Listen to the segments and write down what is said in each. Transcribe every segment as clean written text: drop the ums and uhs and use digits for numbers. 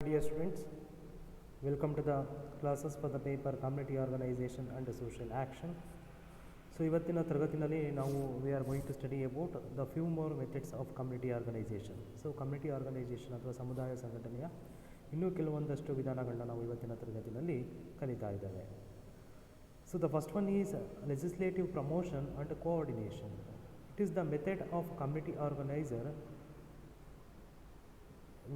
dear students, welcome to the classes for the paper Community Organization and Social Action. So ಇವತ್ತಿನ ತರಗತಿಯಲ್ಲಿ ನಾವು we are going to study about the few more methods of community organization. So community organization ಅಥವಾ ಸಮುದಾಯ ಸಂಘಟನೆಯ ಇನ್ನೂ ಕೆಲವೊಂದಷ್ಟು ವಿಧಾನಗಳನ್ನ ನಾವು ಇವತ್ತಿನ ತರಗತಿಯಲ್ಲಿ ಕಲಿತಾ ಇದ್ದೇವೆ. So the first one is legislative promotion and coordination. It is the method of community organizer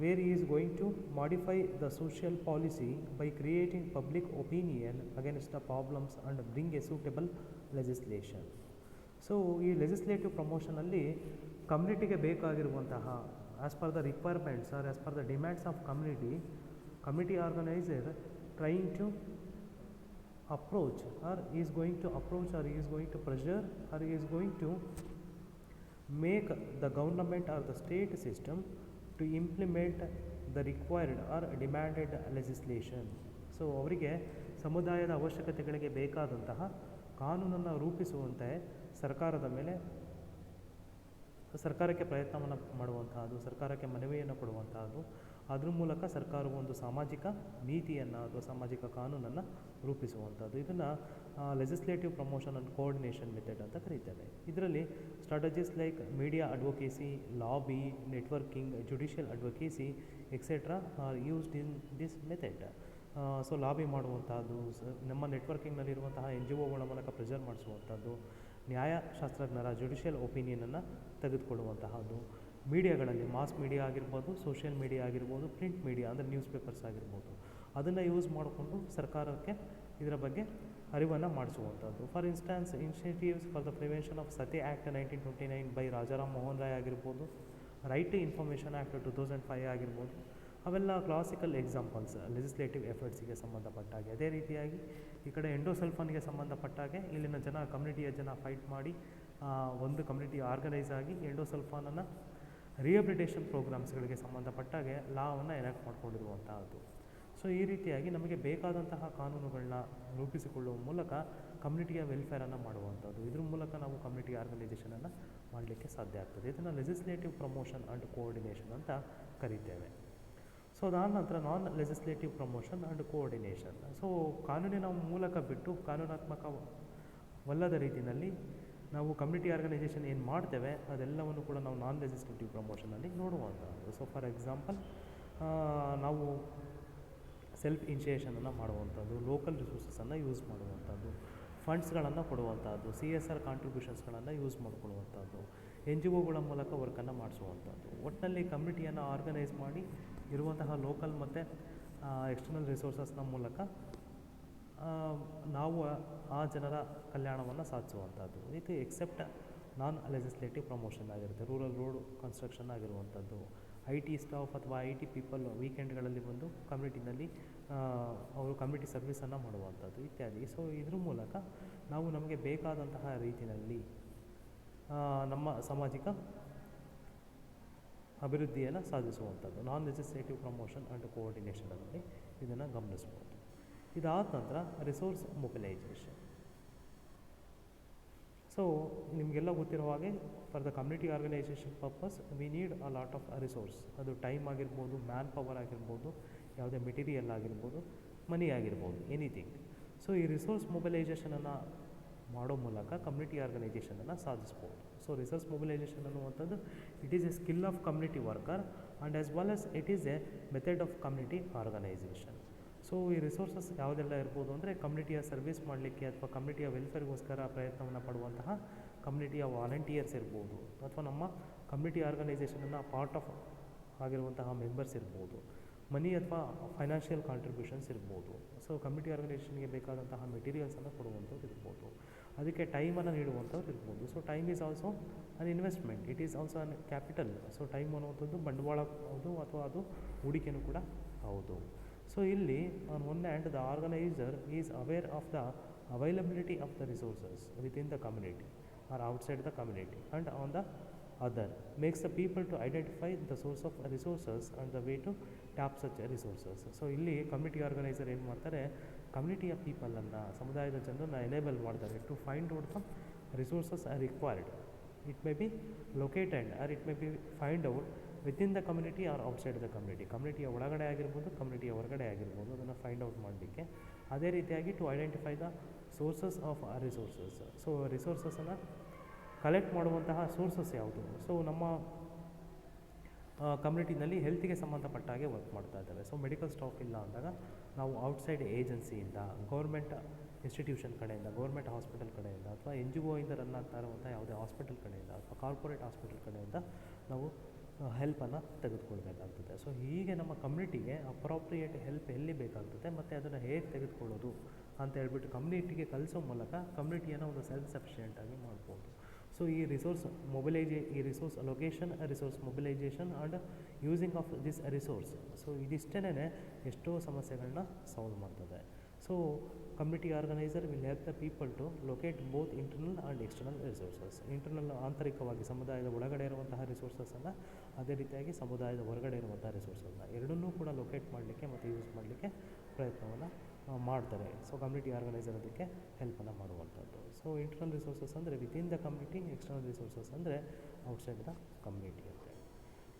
where he is going to modify the social policy by creating public opinion against the problems and bring a suitable legislation. So ಈ legislative ಪ್ರಮೋಷನಲ್ಲಿ ಕಮ್ಯುನಿಟಿಗೆ ಬೇಕಾಗಿರುವಂತಹ as per the requirements or as per the demands of community organiser trying to approach or is going to approach or is going to pressure or is going to make the government or the state system to implement the required or demanded legislation. So ಅವರಿಗೆ ಸಮುದಾಯದ ಅವಶ್ಯಕತೆಗಳಿಗೆ ಬೇಕಾದಂತಹ ಕಾನೂನನ್ನು ರೂಪಿಸುವಂತೆ ಸರ್ಕಾರಕ್ಕೆ ಪ್ರಯತ್ನವನ್ನು ಮಾಡುವಂತಹದ್ದು, ಸರ್ಕಾರಕ್ಕೆ ಮನವಿಯನ್ನು ಕೊಡುವಂತಹದ್ದು, ಅದ್ರ ಮೂಲಕ ಸರ್ಕಾರವು ಒಂದು ಸಾಮಾಜಿಕ ನೀತಿಯನ್ನು ಅಥವಾ ಸಾಮಾಜಿಕ ಕಾನೂನನ್ನು ರೂಪಿಸುವಂಥದ್ದು. ಇದನ್ನು legislative promotion and coordination method ಅಂತ ಕರೀತೇವೆ. ಇದರಲ್ಲಿ strategies like media advocacy, lobby, networking, judicial advocacy etcetera are used in this method. So lobby ಮಾಡುವಂಥದ್ದು, ನಮ್ಮ ನೆಟ್ವರ್ಕಿಂಗ್ನಲ್ಲಿರುವಂತಹ NGOಗಳ ಮೂಲಕ ಪ್ರೆಷರ್ ಮಾಡಿಸುವಂಥದ್ದು, ನ್ಯಾಯಶಾಸ್ತ್ರಜ್ಞರ ಜುಡಿಷಿಯಲ್ ಒಪಿನಿಯನನ್ನು ತೆಗೆದುಕೊಳ್ಳುವಂತಹದ್ದು, ಮೀಡಿಯಾಗಳಲ್ಲಿ ಮಾಸ್ ಮೀಡಿಯಾ ಆಗಿರ್ಬೋದು, ಸೋಷಿಯಲ್ ಮೀಡಿಯಾ ಆಗಿರ್ಬೋದು, ಪ್ರಿಂಟ್ ಮೀಡಿಯಾ ಅಂದರೆ ನ್ಯೂಸ್ ಪೇಪರ್ಸ್ ಆಗಿರ್ಬೋದು, ಅದನ್ನು ಯೂಸ್ ಮಾಡಿಕೊಂಡು ಸರ್ಕಾರಕ್ಕೆ ಇದರ ಬಗ್ಗೆ ಅರಿವನ್ನು ಮಾಡಿಸುವಂಥದ್ದು. For instance initiatives for the prevention of sati act 1929 by Rajaram Mohan Roy ಆಗಿರ್ಬೋದು, ರೈಟ್ ಟು ಇನ್ಫಾರ್ಮೇಷನ್ ಆ್ಯಕ್ಟ್ 2005 ಆಗಿರ್ಬೋದು, ಅವೆಲ್ಲ ಕ್ಲಾಸಿಕಲ್ ಎಕ್ಸಾಂಪಲ್ಸ್ ಲೆಜಿಸ್ಲೇಟಿವ್ ಎಫರ್ಟ್ಸಿಗೆ ಸಂಬಂಧಪಟ್ಟಾಗೆ. ಅದೇ ರೀತಿಯಾಗಿ ಈ ಕಡೆ ಎಂಡೋಸಲ್ಫಾನ್ಗೆ ಸಂಬಂಧಪಟ್ಟಾಗೆ ಇಲ್ಲಿನ ಕಮ್ಯುನಿಟಿಯ ಜನ ಫೈಟ್ ಮಾಡಿ ಒಂದು ಕಮ್ಯುನಿಟಿ ಆರ್ಗನೈಸ್ ಆಗಿ ಎಂಡೋಸಲ್ಫಾನನ್ನು ರಿಹಬಿಲಿಟೇಷನ್ ಪ್ರೋಗ್ರಾಮ್ಸ್ಗಳಿಗೆ ಸಂಬಂಧಪಟ್ಟಾಗೆ ಲಾವನ್ನು ಎನಾಕ್ಟ್ ಮಾಡಿಕೊಂಡಿರುವಂತಹದ್ದು. ಸೊ ಈ ರೀತಿಯಾಗಿ ನಮಗೆ ಬೇಕಾದಂತಹ ಕಾನೂನುಗಳನ್ನ ರೂಪಿಸಿಕೊಳ್ಳುವ ಮೂಲಕ ಕಮ್ಯುನಿಟಿಯ ವೆಲ್ಫೇರನ್ನು ಮಾಡುವಂಥದ್ದು. ಇದ್ರ ಮೂಲಕ ನಾವು ಕಮ್ಯುನಿಟಿ ಆರ್ಗನೈಸೇಷನನ್ನು ಮಾಡಲಿಕ್ಕೆ ಸಾಧ್ಯ ಆಗ್ತದೆ. ಇದನ್ನು ಲೆಜಿಸ್ಲೇಟಿವ್ ಪ್ರಮೋಷನ್ ಆ್ಯಂಡ್ ಕೋಆರ್ಡಿನೇಷನ್ ಅಂತ ಕರೀತೇವೆ. ಸೊ ಅದಾದ ನಂತರ non legislative promotion and coordination. So ಕಾನೂನಿನ ಮೂಲಕ ಬಿಟ್ಟು ಕಾನೂನಾತ್ಮಕವಲ್ಲದ ರೀತಿಯಲ್ಲಿ ನಾವು ಕಮ್ಯುನಿಟಿ ಆರ್ಗನೈಸೇಷನ್ ಏನು ಮಾಡ್ತೇವೆ ಅದೆಲ್ಲವನ್ನು ಕೂಡ ನಾವು ನಾನ್ ಲೆಜಿಸ್ಲೇಟಿವ್ ಪ್ರಮೋಷನಲ್ಲಿ ನೋಡುವಂಥದ್ದು. ಸೊ ಫಾರ್ ಎಕ್ಸಾಂಪಲ್ ನಾವು ಸೆಲ್ಫ್ ಇನಿಷಿಯೇಷನನ್ನು ಮಾಡುವಂಥದ್ದು, ಲೋಕಲ್ ರಿಸೋರ್ಸಸನ್ನು ಯೂಸ್ ಮಾಡುವಂಥದ್ದು, ಫಂಡ್ಸ್ಗಳನ್ನು ಕೊಡುವಂಥದ್ದು, CSR ಕಾಂಟ್ರಿಬ್ಯೂಷನ್ಸ್ಗಳನ್ನು ಯೂಸ್ ಮಾಡಿಕೊಳ್ಳುವಂಥದ್ದು, NGOಗಳ ಮೂಲಕ ವರ್ಕನ್ನು ಮಾಡಿಸುವಂಥದ್ದು. ಒಟ್ಟಿನಲ್ಲಿ ಕಮ್ಯುನಿಟಿಯನ್ನು ಆರ್ಗನೈಸ್ ಮಾಡಿ ಇರುವಂತಹ ಲೋಕಲ್ ಮತ್ತು ಎಕ್ಸ್ಟರ್ನಲ್ ರಿಸೋರ್ಸಸ್ನ ಮೂಲಕ ನಾವು ಆ ಜನರ ಕಲ್ಯಾಣವನ್ನು ಸಾಧಿಸುವಂಥದ್ದು. ಇದು ಎಕ್ಸೆಪ್ಟ್ ನಾನ್ ಲೆಜಿಸ್ಲೇಟಿವ್ ಪ್ರಮೋಷನ್ ಆಗಿರುತ್ತೆ. ರೂರಲ್ ರೋಡ್ ಕನ್ಸ್ಟ್ರಕ್ಷನ್ ಆಗಿರುವಂಥದ್ದು, IT ಸ್ಟಾಫ್ ಅಥವಾ IT ಪೀಪಲ್ ವೀಕೆಂಡ್ಗಳಲ್ಲಿ ಬಂದು ಕಮ್ಯುನಿಟಿನಲ್ಲಿ ಅವರು ಕಮ್ಯುನಿಟಿ ಸರ್ವಿಸನ್ನು ಮಾಡುವಂಥದ್ದು ಇತ್ಯಾದಿ. ಸೊ ಇದ್ರ ಮೂಲಕ ನಾವು ನಮಗೆ ಬೇಕಾದಂತಹ ರೀತಿಯಲ್ಲಿ ನಮ್ಮ ಸಾಮಾಜಿಕ ಅಭಿವೃದ್ಧಿಯನ್ನು ಸಾಧಿಸುವಂಥದ್ದು ನಾನ್ ಲೆಜಿಸ್ಲೇಟಿವ್ ಪ್ರಮೋಷನ್ ಆ್ಯಂಡ್ ಕೋಆರ್ಡಿನೇಷನಲ್ಲಿ ಇದನ್ನು ಗಮನಿಸ್ಬೋದು. ಇದಾದ ನಂತರ ರಿಸೋರ್ಸ್ ಮೊಬಿಲೈಜೇಷನ್. ಸೊ ನಿಮಗೆಲ್ಲ ಗೊತ್ತಿರೋ ಹಾಗೆ for the community organisation purpose we need a lot of resource. ಅದು ಟೈಮ್ ಆಗಿರ್ಬೋದು, ಮ್ಯಾನ್ ಪವರ್ ಆಗಿರ್ಬೋದು, ಯಾವುದೇ ಮೆಟೀರಿಯಲ್ ಆಗಿರ್ಬೋದು, ಮನಿ ಆಗಿರ್ಬೋದು, ಎನಿಥಿಂಗ್. ಸೊ ಈ ರಿಸೋರ್ಸ್ ಮೊಬಿಲೈಜೇಷನನ್ನು ಮಾಡೋ ಮೂಲಕ ಕಮ್ಯುನಿಟಿ ಆರ್ಗನೈಸೇಷನನ್ನು ಸಾಧಿಸ್ಬೋದು. ಸೊ ರಿಸೋರ್ಸ್ ಮೊಬಿಲೈಜೇಷನ್ ಅನ್ನುವಂಥದ್ದು it is a skill of community worker and as well as it is a method of community organisation. So ಈ ರಿಸೋರ್ಸಸ್ ಯಾವುದೆಲ್ಲ ಇರ್ಬೋದು ಅಂದರೆ ಕಮ್ಯುನಿಟಿಯ ಸರ್ವಿಸ್ ಮಾಡಲಿಕ್ಕೆ ಅಥವಾ ಕಮ್ಯುನಿಟಿಯ ವೆಲ್ಫೇರ್ಗೋಸ್ಕರ ಪ್ರಯತ್ನವನ್ನು ಪಡುವಂತಹ ಕಮ್ಯುನಿಟಿಯ ವಾಲಂಟಿಯರ್ಸ್ ಇರ್ಬೋದು, ಅಥವಾ ನಮ್ಮ ಕಮ್ಯುನಿಟಿ ಆರ್ಗನೈಸೇಷನನ್ನು ಪಾರ್ಟ್ ಆಫ್ ಆಗಿರುವಂತಹ ಮೆಂಬರ್ಸ್ ಇರ್ಬೋದು, ಮನಿ ಅಥವಾ ಫೈನಾನ್ಷಿಯಲ್ ಕಾಂಟ್ರಿಬ್ಯೂಷನ್ಸ್ ಇರ್ಬೋದು. ಸೊ ಕಮ್ಯುನಿಟಿ ಆರ್ಗನೈಸೇಷನ್ಗೆ ಬೇಕಾದಂತಹ ಮೆಟೀರಿಯಲ್ಸನ್ನು ಕೊಡುವಂಥದ್ದು ಇರ್ಬೋದು, ಅದಕ್ಕೆ ಟೈಮನ್ನು ನೀಡುವಂಥವ್ರು ಇರ್ಬೋದು. So time is also an investment, it is also an capital. So time ಅನ್ನುವಂಥದ್ದು ಬಂಡವಾಳ ಹೌದು ಅಥವಾ ಅದು ಹೂಡಿಕೆನೂ ಕೂಡ ಹೌದು. ಸೊ ಇಲ್ಲಿ on one hand the organiser is aware of the availability of the resources within the community or outside the community and on the other makes the people to identify the source of resources and the way to tap such resources. So ಇಲ್ಲಿ community organiser ಏನು ಮಾಡ್ತಾರೆ, ಕಮ್ಯುನಿಟಿಯ ಪೀಪಲನ್ನು, ಸಮುದಾಯದ ಜನರನ್ನು enable ಮಾಡ್ತಾರೆ to find out the resources are required. It may be located or it may be find out within the community or outside the community, ಕಮ್ಯುನಿಟಿಯ ಒಳಗಡೆ ಆಗಿರ್ಬೋದು, ಕಮ್ಯುನಿಟಿಯ ಹೊರಗಡೆ ಆಗಿರ್ಬೋದು, ಅದನ್ನು ಫೈಂಡ್ ಔಟ್ ಮಾಡಲಿಕ್ಕೆ. ಅದೇ ರೀತಿಯಾಗಿ to identify the sources of resources. So ರಿಸೋರ್ಸಸನ್ನು ಕಲೆಕ್ಟ್ ಮಾಡುವಂತಹ ಸೋರ್ಸಸ್ ಯಾವುದು? ಸೊ ನಮ್ಮ ಕಮ್ಯುನಿಟಿನಲ್ಲಿ ಹೆಲ್ತಿಗೆ ಸಂಬಂಧಪಟ್ಟ ಹಾಗೆ ವರ್ಕ್ ಮಾಡ್ತಾ ಇದ್ದಾವೆ. ಸೊ ಮೆಡಿಕಲ್ ಸ್ಟಾಫ್ ಇಲ್ಲ ಅಂದಾಗ ನಾವು ಔಟ್ಸೈಡ್ ಏಜೆನ್ಸಿಯಿಂದ, ಗೌರ್ಮೆಂಟ್ ಇನ್ಸ್ಟಿಟ್ಯೂಷನ್ ಕಡೆಯಿಂದ, ಗೌರ್ಮೆಂಟ್ ಹಾಸ್ಪಿಟಲ್ ಕಡೆಯಿಂದ, ಅಥವಾ NGO ಇಂದ ರನ್ ಆಗ್ತಾ ಇರುವಂಥ ಯಾವುದೇ ಹಾಸ್ಪಿಟಲ್ ಕಡೆಯಿಂದ ಅಥವಾ ಕಾರ್ಪೊರೇಟ್ ಹಾಸ್ಪಿಟಲ್ ಕಡೆಯಿಂದ ನಾವು ಹೆಲ್ಪನ್ನು ತೆಗೆದುಕೊಳ್ಬೇಕಾಗ್ತದೆ. ಸೊ ಹೀಗೆ ನಮ್ಮ ಕಮ್ಯುನಿಟಿಗೆ ಅಪ್ರಾಪ್ರಿಯೇಟ್ ಹೆಲ್ಪ್ ಎಲ್ಲಿ ಬೇಕಾಗ್ತದೆ ಮತ್ತು ಅದನ್ನು ಹೇಗೆ ತೆಗೆದುಕೊಳ್ಳೋದು ಅಂತ ಹೇಳ್ಬಿಟ್ಟು ಕಮ್ಯುನಿಟಿಗೆ ಕಲಿಸೋ ಮೂಲಕ ಕಮ್ಯುನಿಟಿಯನ್ನು ಒಂದು ಸೆಲ್ಫ್ ಸಫಿಷಿಯೆಂಟಾಗಿ ಮಾಡ್ಬೋದು. ಸೊ ಈ resource allocation, resource mobilisation and using of this resource, so ಇದಿಷ್ಟೇ ಎಷ್ಟೋ ಸಮಸ್ಯೆಗಳನ್ನ ಸಾಲ್ವ್ ಮಾಡ್ತದೆ. So community organiser will help the people to locate both internal and external resources. Internal ಆಂತರಿಕವಾಗಿ ಸಮುದಾಯದ ಒಳಗಡೆ ಇರುವಂತಹ ರಿಸೋರ್ಸಸನ್ನು, ಅದೇ ರೀತಿಯಾಗಿ ಸಮುದಾಯದ ಹೊರಗಡೆ ಇರುವಂತಹ ರಿಸೋರ್ಸನ್ನು ಎರಡನ್ನೂ ಕೂಡ ಲೊಕೇಟ್ ಮಾಡಲಿಕ್ಕೆ ಮತ್ತು ಯೂಸ್ ಮಾಡಲಿಕ್ಕೆ ಪ್ರಯತ್ನವನ್ನು ಮಾಡ್ತಾರೆ. ಸೊ ಕಮ್ಯುನಿಟಿ ಆರ್ಗನೈಸರ್ ಅದಕ್ಕೆ ಹೆಲ್ಪನ್ನು ಮಾಡುವಂಥದ್ದು. ಸೊ ಇಂಟರ್ನಲ್ ರಿಸೋರ್ಸಸ್ ಅಂದರೆ within the community, external resources ಅಂದರೆ ಔಟ್ಸೈಡ್ ದ ಕಮ್ಯುನಿಟಿ ಅಂತ.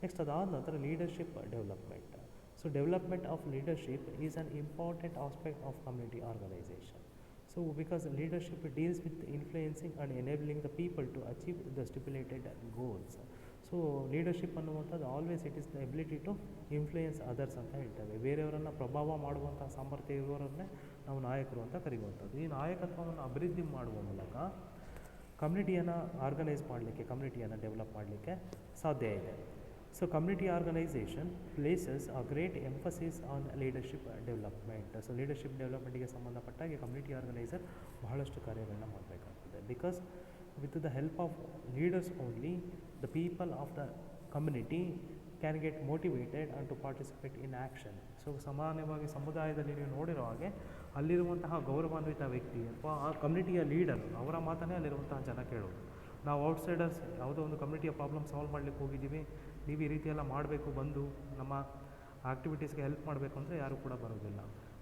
ನೆಕ್ಸ್ಟ್ ಅದಾದ ನಂತರ leadership development. So development of leadership is an important aspect of community organization. So because leadership deals with influencing and enabling the people to achieve the stipulated goals. So leadership ಅನ್ನುವಂಥದ್ದು always it is the ability to influence others ಅಂತ ಹೇಳ್ತೇವೆ. ಬೇರೆಯವರನ್ನು ಪ್ರಭಾವ ಮಾಡುವಂಥ ಸಾಮರ್ಥ್ಯ ಇರುವವರನ್ನೇ ನಾವು ನಾಯಕರು ಅಂತ ಕರೆಯುವಂಥದ್ದು. ಈ ನಾಯಕತ್ವವನ್ನು ಅಭಿವೃದ್ಧಿ ಮಾಡುವ ಮೂಲಕ ಕಮ್ಯುನಿಟಿಯನ್ನು ಆರ್ಗನೈಸ್ ಮಾಡಲಿಕ್ಕೆ, ಕಮ್ಯುನಿಟಿಯನ್ನು ಡೆವಲಪ್ ಮಾಡಲಿಕ್ಕೆ ಸಾಧ್ಯ ಇದೆ. So community organisation places a great emphasis on leadership development. So leadership ಡೆವಲಪ್ಮೆಂಟಿಗೆ ಸಂಬಂಧಪಟ್ಟಾಗಿ ಕಮ್ಯುನಿಟಿ ಆರ್ಗನೈಸರ್ ಬಹಳಷ್ಟು ಕಾರ್ಯಗಳನ್ನ ಮಾಡಬೇಕಾಗ್ತದೆ. Because with the help of leaders only the people of the community can get motivated and to participate in action. So ಸಾಮಾನ್ಯವಾಗಿ ಸಮುದಾಯದಲ್ಲಿ ನೀವು ನೋಡಿರೋ ಹಾಗೆ ಅಲ್ಲಿರುವಂತಹ ಗೌರವಾನ್ವಿತ ವ್ಯಕ್ತಿ ಅಥವಾ ಆ ಕಮ್ಯುನಿಟಿಯ ಲೀಡರ್ ಅವರ ಮಾತನ್ನೇ ಅಲ್ಲಿರುವಂತಹ ಜನ ಕೇಳೋದು. ನಾವು ಔಟ್ಸೈಡರ್ಸ್ ಯಾವುದೋ ಒಂದು ಕಮ್ಯುನಿಟಿಯ ಪ್ರಾಬ್ಲಮ್ ಸಾಲ್ವ್ ಮಾಡಲಿಕ್ಕೆ ಹೋಗಿದ್ದೀವಿ, ನೀವು ಈ ರೀತಿ ಎಲ್ಲ ಮಾಡಬೇಕು, ಬಂದು ನಮ್ಮ ಆ್ಯಕ್ಟಿವಿಟೀಸ್ಗೆ ಹೆಲ್ಪ್ ಮಾಡಬೇಕು ಅಂದರೆ ಯಾರೂ ಕೂಡ ಬರೋದಿಲ್ಲ.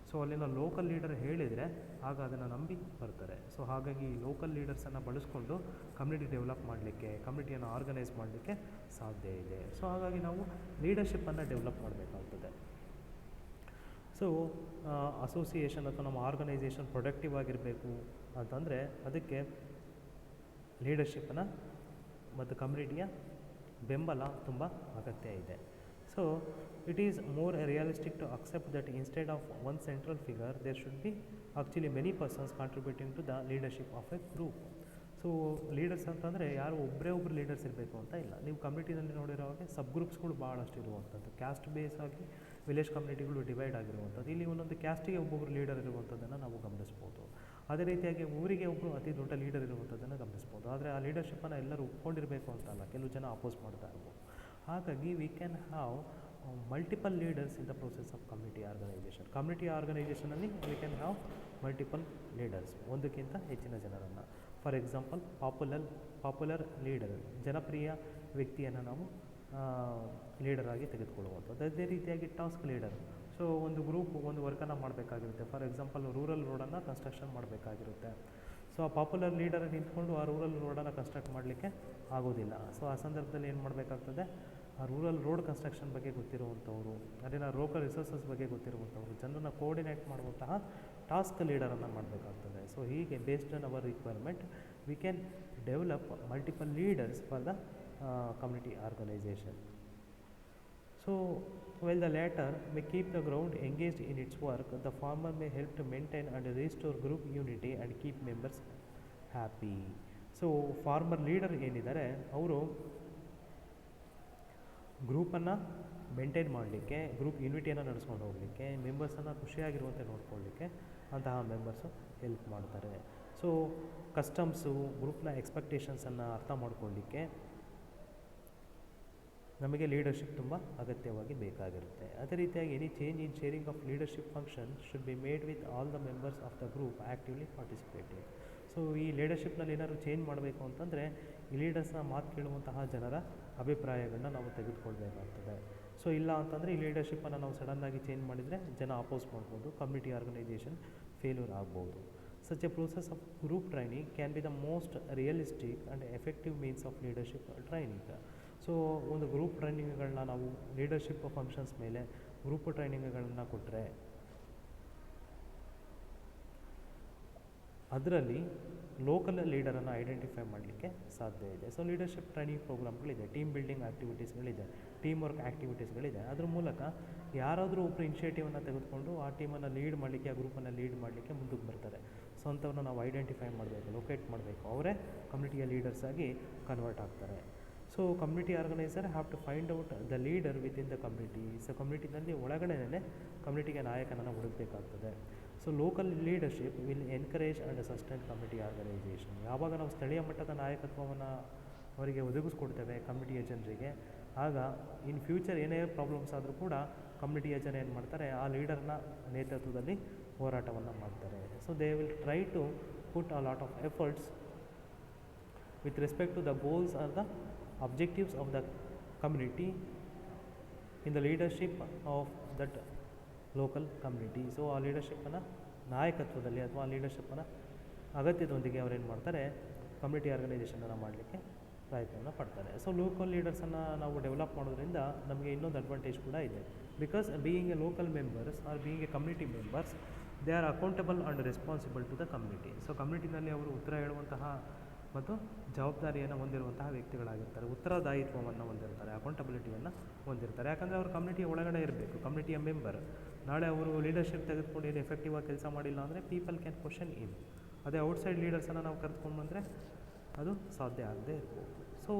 ಸೊ ಅಲ್ಲಿನ ಲೋಕಲ್ ಲೀಡರ್ ಹೇಳಿದರೆ ಆಗ ಅದನ್ನು ನಂಬಿ ಬರ್ತಾರೆ. ಸೊ ಹಾಗಾಗಿ ಈ ಲೋಕಲ್ ಲೀಡರ್ಸನ್ನು ಬಳಸ್ಕೊಂಡು ಕಮ್ಯುನಿಟಿ ಡೆವಲಪ್ ಮಾಡಲಿಕ್ಕೆ, ಕಮ್ಯುನಿಟಿಯನ್ನು ಆರ್ಗನೈಸ್ ಮಾಡಲಿಕ್ಕೆ ಸಾಧ್ಯ ಇದೆ. ಸೊ ಹಾಗಾಗಿ ನಾವು ಲೀಡರ್ಶಿಪ್ಪನ್ನು ಡೆವಲಪ್ ಮಾಡಬೇಕಾಗ್ತದೆ. ಸೊ ಅಸೋಸಿಯೇಷನ್ ಅಥವಾ ನಮ್ಮ ಆರ್ಗನೈಸೇಷನ್ ಪ್ರೊಡಕ್ಟಿವ್ ಆಗಿರಬೇಕು ಅಂತಂದರೆ ಅದಕ್ಕೆ ಲೀಡರ್ಶಿಪ್ಪನ್ನು ಮತ್ತು ಕಮ್ಯುನಿಟಿಯ ಬೆಂಬಲ ತುಂಬ ಅಗತ್ಯ ಇದೆ. So it is more realistic to accept that instead of one central figure there should be actually many persons contributing to the leadership of a group. So leaders ಅಂತಂದರೆ ಯಾರು ಒಬ್ಬರು ಲೀಡರ್ಸ್ ಇರಬೇಕು ಅಂತ ಇಲ್ಲ. ನೀವು ಕಮ್ಯುನಿಟಿನಲ್ಲಿ ನೋಡಿರೋ ಹಾಗೆ ಸಬ್ ಗ್ರೂಪ್ಸ್ಗಳು ಭಾಳಷ್ಟು ಇರುವಂಥದ್ದು, ಕ್ಯಾಸ್ಟ್ ಬೇಸ್ ಆಗಿ ವಿಲೇಜ್ ಕಮ್ಯುನಿಟಿಗಳು ಡಿವೈಡ್ ಆಗಿರುವಂಥದ್ದು. ಇಲ್ಲಿ ಒಂದೊಂದು ಕ್ಯಾಸ್ಟಿಗೆ ಒಬ್ಬೊಬ್ಬರು ಲೀಡರ್ ಇರುವಂಥದ್ದನ್ನು ನಾವು ಗಮನಿಸ್ಬೋದು. ಅದೇ ರೀತಿಯಾಗಿ ಊರಿಗೆ ಒಬ್ಬರು ಅತಿ ದೊಡ್ಡ ಲೀಡರ್ ಇರುವಂಥದ್ದನ್ನು ಗಮನಿಸ್ಬೋದು. ಆದರೆ ಆ ಲೀಡರ್ಶಿಪ್ಪನ್ನು ಎಲ್ಲರೂ ಒಪ್ಕೊಂಡಿರಬೇಕು ಅಂತಲ್ಲ, ಕೆಲವು ಜನ ಅಪೋಸ್ ಮಾಡ್ತಾ ಇರ್ಬೋದು. ಹಾಗಾಗಿ we can have multiple leaders in the process of community organisation. Community ಆರ್ಗನೈಸೇಷನಲ್ಲಿ we can have multiple leaders, ಒಂದಕ್ಕಿಂತ ಹೆಚ್ಚಿನ ಜನರನ್ನು. ಫಾರ್ ಎಕ್ಸಾಂಪಲ್ ಪಾಪ್ಯುಲರ್ ಲೀಡರ್, ಜನಪ್ರಿಯ ವ್ಯಕ್ತಿಯನ್ನು ನಾವು ಲೀಡರಾಗಿ ತೆಗೆದುಕೊಳ್ಳುವಂಥದ್ದು. ಅದೇ ರೀತಿಯಾಗಿ ಟಾಸ್ಕ್ ಲೀಡರ್. ಸೊ ಒಂದು ಗ್ರೂಪ್ ಒಂದು ವರ್ಕನ್ನು ಮಾಡಬೇಕಾಗಿರುತ್ತೆ. ಫಾರ್ ಎಕ್ಸಾಂಪಲ್ ರೂರಲ್ ರೋಡನ್ನು ಕನ್ಸ್ಟ್ರಕ್ಷನ್ ಮಾಡಬೇಕಾಗಿರುತ್ತೆ. ಸೊ ಆ ಪಾಪ್ಯುಲರ್ ಲೀಡರ್ ನಿಂತ್ಕೊಂಡು ಆ ರೂರಲ್ ರೋಡನ್ನು ಕನ್ಸ್ಟ್ರಕ್ಟ್ ಮಾಡಲಿಕ್ಕೆ ಆಗೋದಿಲ್ಲ. ಸೊ ಆ ಸಂದರ್ಭದಲ್ಲಿ ಏನು ಮಾಡಬೇಕಾಗ್ತದೆ, ಆ ರೂರಲ್ ರೋಡ್ ಕನ್ಸ್ಟ್ರಕ್ಷನ್ ಬಗ್ಗೆ ಗೊತ್ತಿರುವಂಥವ್ರು, ಅಲ್ಲಿನ ಲೋಕಲ್ ರಿಸೋರ್ಸಸ್ ಬಗ್ಗೆ ಗೊತ್ತಿರುವಂಥವ್ರು, ಜನರನ್ನು ಕೋಆರ್ಡಿನೇಟ್ ಮಾಡುವಂತಹ ಟಾಸ್ಕ್ ಲೀಡರನ್ನು ಮಾಡಬೇಕಾಗ್ತದೆ. ಸೊ ಹೀಗೆ based on our requirement we can develop multiple leaders for the community organization. So while the latter may keep the ground engaged in its work, the former may help to maintain and restore group unity and keep members happy. So farmer leader ಏನಿದ್ದಾರೆ ಅವರು ಗ್ರೂಪನ್ನು maintain ಮಾಡಲಿಕ್ಕೆ, group ಯೂನಿಟಿಯನ್ನು ನಡೆಸ್ಕೊಂಡು ಹೋಗಲಿಕ್ಕೆ, ಮೆಂಬರ್ಸನ್ನು ಖುಷಿಯಾಗಿರುವಂತೆ ನೋಡ್ಕೊಳ್ಳಿಕ್ಕೆ ಅಂತಹ members help ಮಾಡ್ತಾರೆ. So customs, ಗ್ರೂಪ್ನ ಎಕ್ಸ್ಪೆಕ್ಟೇಷನ್ಸನ್ನು ಅರ್ಥ ಮಾಡ್ಕೊಳ್ಳಿಕ್ಕೆ ನಮಗೆ ಲೀಡರ್ಶಿಪ್ ತುಂಬ ಅಗತ್ಯವಾಗಿ ಬೇಕಾಗಿರುತ್ತೆ. ಅದೇ ರೀತಿಯಾಗಿ any change in sharing of leadership function should be made with all the members of the group actively participating. So ಈ ಲೀಡರ್ಶಿಪ್ನಲ್ಲಿ ಏನಾದರೂ ಚೇಂಜ್ ಮಾಡಬೇಕು ಅಂತಂದರೆ ಈ ಲೀಡರ್ಸ್ನ ಮಾತು ಕೇಳುವಂತಹ ಜನರ ಅಭಿಪ್ರಾಯಗಳನ್ನ ನಾವು ತೆಗೆದುಕೊಳ್ಬೇಕಾಗ್ತದೆ. ಸೊ ಇಲ್ಲ ಅಂತಂದರೆ ಈ ಲೀಡರ್ಶಿಪ್ಪನ್ನು ನಾವು ಸಡನ್ನಾಗಿ ಚೇಂಜ್ ಮಾಡಿದರೆ ಜನ ಅಪೋಸ್ ಮಾಡ್ಬೋದು, ಕಮ್ಯುನಿಟಿ ಆರ್ಗನೈಸೇಷನ್ ಫೇಲ್ಯೂರ್ ಆಗ್ಬೋದು. Such a process of group training can be the most realistic and effective means of leadership training. So ಒಂದು ಗ್ರೂಪ್ ಟ್ರೈನಿಂಗ್ಗಳನ್ನ ನಾವು ಲೀಡರ್ಶಿಪ್ ಫಂಕ್ಷನ್ಸ್ ಮೇಲೆ ಗ್ರೂಪ್ ಟ್ರೈನಿಂಗ್ಗಳನ್ನ ಕೊಟ್ಟರೆ ಅದರಲ್ಲಿ ಲೋಕಲ್ ಲೀಡರನ್ನು ಐಡೆಂಟಿಫೈ ಮಾಡಲಿಕ್ಕೆ ಸಾಧ್ಯ ಇದೆ. ಸೊ ಲೀಡರ್ಶಿಪ್ ಟ್ರೈನಿಂಗ್ ಪ್ರೋಗ್ರಾಮ್ಗಳಿದೆ, ಟೀಮ್ ಬಿಲ್ಡಿಂಗ್ ಆ್ಯಕ್ಟಿವಿಟೀಸ್ಗಳಿದೆ, ಟೀಮ್ ವರ್ಕ್ ಆ್ಯಕ್ಟಿವಿಟೀಸ್ಗಳಿದೆ. ಅದ್ರ ಮೂಲಕ ಯಾರಾದರೂ ಒಬ್ಬರು ಇನಿಷಿಯೇಟಿವನ್ನು ತೆಗೆದುಕೊಂಡು ಆ ಟೀಮನ್ನು ಲೀಡ್ ಮಾಡಲಿಕ್ಕೆ, ಆ ಗ್ರೂಪನ್ನು ಲೀಡ್ ಮಾಡಲಿಕ್ಕೆ ಮುಂದಕ್ಕೆ ಬರ್ತಾರೆ. ಸೊ ಅಂಥವ್ರನ್ನ ನಾವು ಐಡೆಂಟಿಫೈ ಮಾಡಬೇಕು, ಲೊಕೇಟ್ ಮಾಡಬೇಕು, ಅವರೇ ಕಮ್ಯುನಿಟಿಯ ಲೀಡರ್ಸ್ ಆಗಿ ಕನ್ವರ್ಟ್ ಆಗ್ತಾರೆ. So community organiser have to find out the leader within the community. So ಕಮ್ಯುನಿಟಿನಲ್ಲಿ ಒಳಗಡೆನೇ ಕಮ್ಯುನಿಟಿಗೆ ನಾಯಕನನ್ನು ಹುಡುಕಬೇಕಾಗ್ತದೆ. So local leadership will encourage and sustain community organisation. ಯಾವಾಗ ನಾವು ಸ್ಥಳೀಯ ಮಟ್ಟದ ನಾಯಕತ್ವವನ್ನು ಅವರಿಗೆ ಒದಗಿಸ್ಕೊಡ್ತೇವೆ ಕಮ್ಯುನಿಟಿಯ ಜನರಿಗೆ, ಆಗ ಇನ್ ಫ್ಯೂಚರ್ ಏನೇ ಪ್ರಾಬ್ಲಮ್ಸ್ ಆದರೂ ಕೂಡ ಕಮ್ಯುನಿಟಿಯ ಜನ ಏನು ಮಾಡ್ತಾರೆ, ಆ ಲೀಡರ್ನ ನೇತೃತ್ವದಲ್ಲಿ ಹೋರಾಟವನ್ನು ಮಾಡ್ತಾರೆ. So they will try to put a lot of efforts with respect to the goals or the objectives of the community in the leadership of that local community. So ಆ ಲೀಡರ್ಶಿಪ್ಪನ್ನು ನಾಯಕತ್ವದಲ್ಲಿ ಅಥವಾ ಲೀಡರ್ಶಿಪ್ಪನ್ನು ಅಗತ್ಯದೊಂದಿಗೆ ಅವರೇನು ಮಾಡ್ತಾರೆ, ಕಮ್ಯುನಿಟಿ ಆರ್ಗನೈಸೇಷನನ್ನು ಮಾಡಲಿಕ್ಕೆ ಪ್ರಯತ್ನವನ್ನು ಪಡ್ತಾರೆ. ಸೊ ಲೋಕಲ್ ಲೀಡರ್ಸನ್ನು ನಾವು develop ಮಾಡೋದ್ರಿಂದ ನಮಗೆ ಇನ್ನೊಂದು ಅಡ್ವಾಂಟೇಜ್ ಕೂಡ ಇದೆ. Because being a local members or being a community members, they are accountable and responsible to the community. So ಕಮ್ಯುನಿಟಿನಲ್ಲಿ ಅವರು ಉತ್ತರ ಹೇಳುವಂತಹ ಮತ್ತು ಜವಾಬ್ದಾರಿಯನ್ನು ಹೊಂದಿರುವಂತಹ ವ್ಯಕ್ತಿಗಳಾಗಿರ್ತಾರೆ, ಉತ್ತರದಾಯಿತ್ವವನ್ನು ಹೊಂದಿರ್ತಾರೆ, ಅಕೌಂಟಬಿಲಿಟಿಯನ್ನು ಹೊಂದಿರ್ತಾರೆ. ಯಾಕಂದರೆ ಅವರು ಕಮ್ಯುನಿಟಿಯ ಒಳಗಡೆ ಇರಬೇಕು, ಕಮ್ಯುನಿಟಿಯ ಮೆಂಬರ್. ನಾಳೆ ಅವರು ಲೀಡರ್ಶಿಪ್ ತೆಗೆದುಕೊಂಡು ಏನು ಎಫೆಕ್ಟಿವ್ ಆಗಿ ಕೆಲಸ ಮಾಡಿಲ್ಲ ಅಂದರೆ ಪೀಪಲ್ ಕ್ಯಾನ್ ಕ್ವಶನ್ ಇನ್. ಅದೇ ಔಟ್ಸೈಡ್ ಲೀಡರ್ಸನ್ನು ನಾವು ಕರೆದುಕೊಂಡು ಬಂದರೆ ಅದು ಸಾಧ್ಯ ಆಗದೆ ಇರ್ಬೋದು. ಸೊ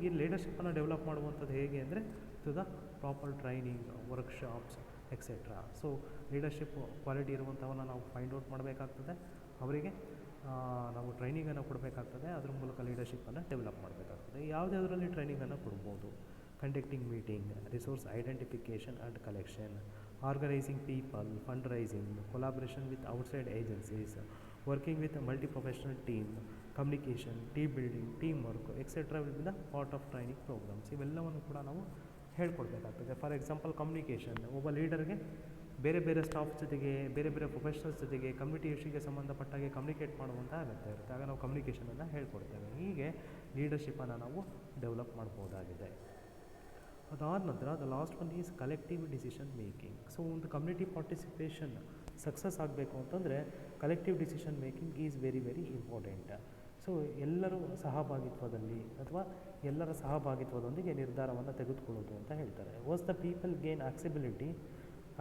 ಈ ಲೀಡರ್ಶಿಪ್ಪನ್ನು ಡೆವಲಪ್ ಮಾಡುವಂಥದ್ದು ಹೇಗೆ ಅಂದರೆ to the proper training, workshops etcetera. So leadership quality ಇರುವಂಥವನ್ನು ನಾವು ಫೈಂಡ್ ಔಟ್ ಮಾಡಬೇಕಾಗ್ತದೆ, ಅವರಿಗೆ ನಾವು ಟ್ರೈನಿಂಗನ್ನು ಕೊಡಬೇಕಾಗ್ತದೆ, ಅದ್ರ ಮೂಲಕ ಲೀಡರ್ಶಿಪ್ಪನ್ನು ಡೆವಲಪ್ ಮಾಡಬೇಕಾಗ್ತದೆ. ಯಾವುದ್ಯಾವುದರಲ್ಲಿ ಟ್ರೈನಿಂಗನ್ನು ಕೊಡ್ಬೋದು, conducting meeting, resource identification and collection, organising people, fund raising, collaboration with outside agencies, working with multi professional team, communication, team building, team work etcetera will be the part of training programmes. ಇವೆಲ್ಲವನ್ನು ಕೂಡ ನಾವು ಹೇಳ್ಕೊಡ್ಬೇಕಾಗ್ತದೆ. For example communication, ಒಬ್ಬ ಲೀಡರ್ಗೆ ಬೇರೆ ಬೇರೆ staff ಜೊತೆಗೆ, ಬೇರೆ ಬೇರೆ professionals ಜೊತೆಗೆ ಕಮ್ಯುನಿಟಿ ಇಶ್ಯೂಗೆ ಸಂಬಂಧಪಟ್ಟಾಗೆ ಕಮ್ಯುನಿಕೇಟ್ ಮಾಡುವಂಥ ಅಗತ್ಯ ಇರುತ್ತೆ. ಆಗ ನಾವು ಕಮ್ಯುನಿಕೇಷನನ್ನು ಹೇಳ್ಕೊಡ್ತೇವೆ. ಹೀಗೆ ಲೀಡರ್ಶಿಪ್ಪನ್ನು ನಾವು ಡೆವಲಪ್ ಮಾಡ್ಬೋದಾಗಿದೆ. ಅದಾದ ನಂತರ the last one is collective decision making. So ಒಂದು ಕಮ್ಯುನಿಟಿ ಪಾರ್ಟಿಸಿಪೇಷನ್ ಸಕ್ಸಸ್ ಆಗಬೇಕು ಅಂತಂದರೆ collective decision making is very very important. So ಎಲ್ಲರೂ ಸಹಭಾಗಿತ್ವದಲ್ಲಿ ಅಥವಾ ಎಲ್ಲರ ಸಹಭಾಗಿತ್ವದೊಂದಿಗೆ ನಿರ್ಧಾರವನ್ನು ತೆಗೆದುಕೊಳ್ಳೋದು ಅಂತ ಹೇಳ್ತಾರೆ. Was the people gain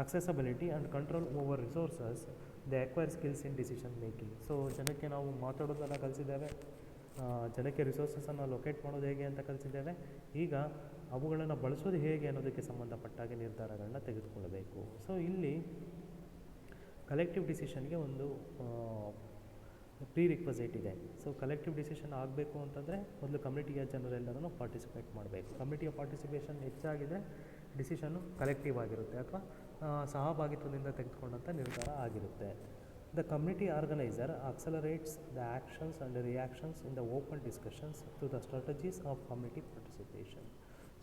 accessibility and control over resources, they acquire skills in decision making. So ಜನಕ್ಕೆ ನಾವು ಮಾತಾಡೋದನ್ನು ಕಲಿಸಿದ್ದೇವೆ, ಜನಕ್ಕೆ ರಿಸೋರ್ಸಸನ್ನು ಲೊಕೇಟ್ ಮಾಡೋದು ಹೇಗೆ ಅಂತ ಕಲಿಸಿದ್ದೇವೆ. ಈಗ ಅವುಗಳನ್ನು ಬಳಸೋದು ಹೇಗೆ ಅನ್ನೋದಕ್ಕೆ ಸಂಬಂಧಪಟ್ಟಾಗೆ ನಿರ್ಧಾರಗಳನ್ನ ತೆಗೆದುಕೊಳ್ಳಬೇಕು. ಸೊ ಇಲ್ಲಿ ಕಲೆಕ್ಟಿವ್ ಡಿಸಿಷನ್ಗೆ ಒಂದು ಪ್ರೀ ರಿಕ್ವಸೈಟ್ ಇದೆ. ಸೊ ಕಲೆಕ್ಟಿವ್ ಡಿಸಿಷನ್ ಆಗಬೇಕು ಅಂತಂದರೆ ಮೊದಲು ಕಮ್ಯುನಿಟಿಯ ಜನರೆಲ್ಲರೂ ಪಾರ್ಟಿಸಿಪೇಟ್ ಮಾಡಬೇಕು. ಕಮ್ಯುನಿಟಿಯ ಪಾರ್ಟಿಸಿಪೇಷನ್ ಹೆಚ್ಚಾಗಿದ್ದರೆ ಡಿಸಿಷನ್ನು ಕಲೆಕ್ಟಿವ್ ಆಗಿರುತ್ತೆ ಅಥವಾ ಸಹಭಾಗಿತ್ವದಿಂದ ತೆಗೆದುಕೊಂಡಂಥ ನಿರ್ಧಾರ ಆಗಿರುತ್ತೆ. The community organiser accelerates the actions and reactions in the open discussions through the strategies of community participation.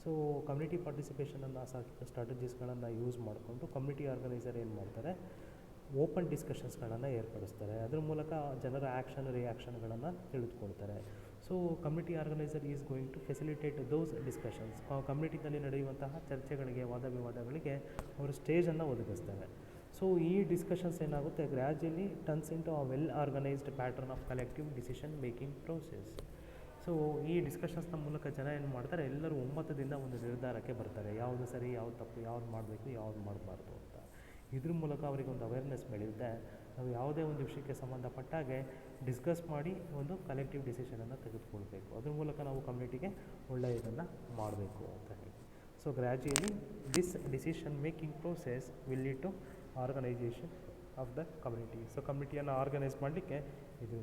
So community ಪಾರ್ಟಿಸಿಪೇಷನನ್ನು ಸ್ಟ್ರಾಟಜೀಸ್ಗಳನ್ನು ಯೂಸ್ ಮಾಡಿಕೊಂಡು ಕಮ್ಯುನಿಟಿ ಆರ್ಗನೈಸರ್ ಏನು ಮಾಡ್ತಾರೆ, ಓಪನ್ ಡಿಸ್ಕಷನ್ಸ್ಗಳನ್ನು ಏರ್ಪಡಿಸ್ತಾರೆ. ಅದ್ರ ಮೂಲಕ ಜನರ ಆ್ಯಕ್ಷನ್ ರಿಯಾಕ್ಷನ್ಗಳನ್ನು ತಿಳಿದುಕೊಳ್ತಾರೆ. So community organiser is going to facilitate those discussions. ಕಮ್ಯುನಿಟಿನಲ್ಲಿ ನಡೆಯುವಂತಹ ಚರ್ಚೆಗಳಿಗೆ, ವಾದ ವಿವಾದಗಳಿಗೆ ಅವರು ಸ್ಟೇಜನ್ನು ಒದಗಿಸ್ತಾರೆ. ಸೊ ಈ ಡಿಸ್ಕಷನ್ಸ್ ಏನಾಗುತ್ತೆ, gradually turns into a well organised pattern of collective decision making process. So ಈ ಡಿಸ್ಕಷನ್ಸ್ನ ಮೂಲಕ ಜನ ಏನು ಮಾಡ್ತಾರೆ, ಎಲ್ಲರೂ ಒಮ್ಮತದಿಂದ ಒಂದು ನಿರ್ಧಾರಕ್ಕೆ ಬರ್ತಾರೆ, ಯಾವುದು ಸರಿ, ಯಾವುದು ತಪ್ಪು, ಯಾವ್ದು ಮಾಡಬೇಕು, ಯಾವ್ದು ಮಾಡಬಾರ್ದು ಅಂತ. ಇದ್ರ ಮೂಲಕ ಅವರಿಗೊಂದು ಅವೇರ್ನೆಸ್ ಬೆಳೆಯುತ್ತೆ. ನಾವು ಯಾವುದೇ ಒಂದು ವಿಷಯಕ್ಕೆ ಸಂಬಂಧಪಟ್ಟಾಗೆ ಡಿಸ್ಕಸ್ ಮಾಡಿ ಒಂದು ಕಲೆಕ್ಟಿವ್ ಡಿಸಿಷನನ್ನು ತೆಗೆದುಕೊಳ್ಬೇಕು. ಅದ್ರ ಮೂಲಕ ನಾವು ಕಮ್ಯುನಿಟಿಗೆ ಒಳ್ಳೆಯದನ್ನು ಮಾಡಬೇಕು ಅಂತ ಹೇಳಿ. So gradually this decision making process will lead to organisation of the community. So ಕಮ್ಯುನಿಟಿಯನ್ನು ಆರ್ಗನೈಸ್ ಮಾಡಲಿಕ್ಕೆ ಇದು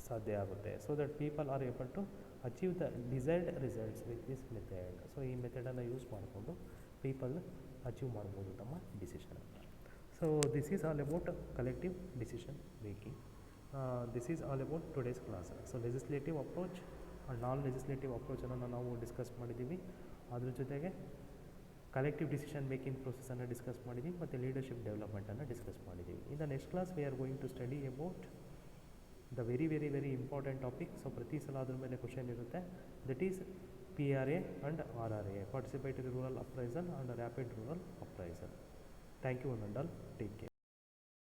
ಸಾಧ್ಯ ಆಗುತ್ತೆ. So that people are able to achieve the desired results with this method. So ಈ ಮೆಥಡನ್ನು ಯೂಸ್ ಮಾಡಿಕೊಂಡು ಪೀಪಲ್ ಅಚೀವ್ ಮಾಡ್ಬೋದು ತಮ್ಮ ಡಿಸಿಷನನ್ನು. So this is all about collective decision making. This is all about today's class. So legislative approach and non legislative ಅಪ್ರೋಚನ್ನು ನಾವು discuss ಮಾಡಿದ್ದೀವಿ. ಅದ್ರ ಜೊತೆಗೆ ಕಲೆಕ್ಟಿವ್ ಡಿಸಿಷನ್ ಮೇಕಿಂಗ್ ಪ್ರೊಸೆಸನ್ನು ಡಿಸ್ಕಸ್ ಮಾಡಿದ್ದೀವಿ ಮತ್ತು ಲೀಡರ್ಶಿಪ್ ಡೆವಲಪ್ಮೆಂಟನ್ನು ಡಿಸ್ಕಸ್ ಮಾಡಿದ್ದೀವಿ. In the next class we are going to study about the very important topic. So ಪ್ರತಿ ಸಲ ಅದ್ರ ಮೇಲೆ ಕ್ವಶನ್ ಇರುತ್ತೆ. That is PRA and RRA, Participatory Rural Appraisal and Rapid Rural Appraisal. Thank you one and all. Take care.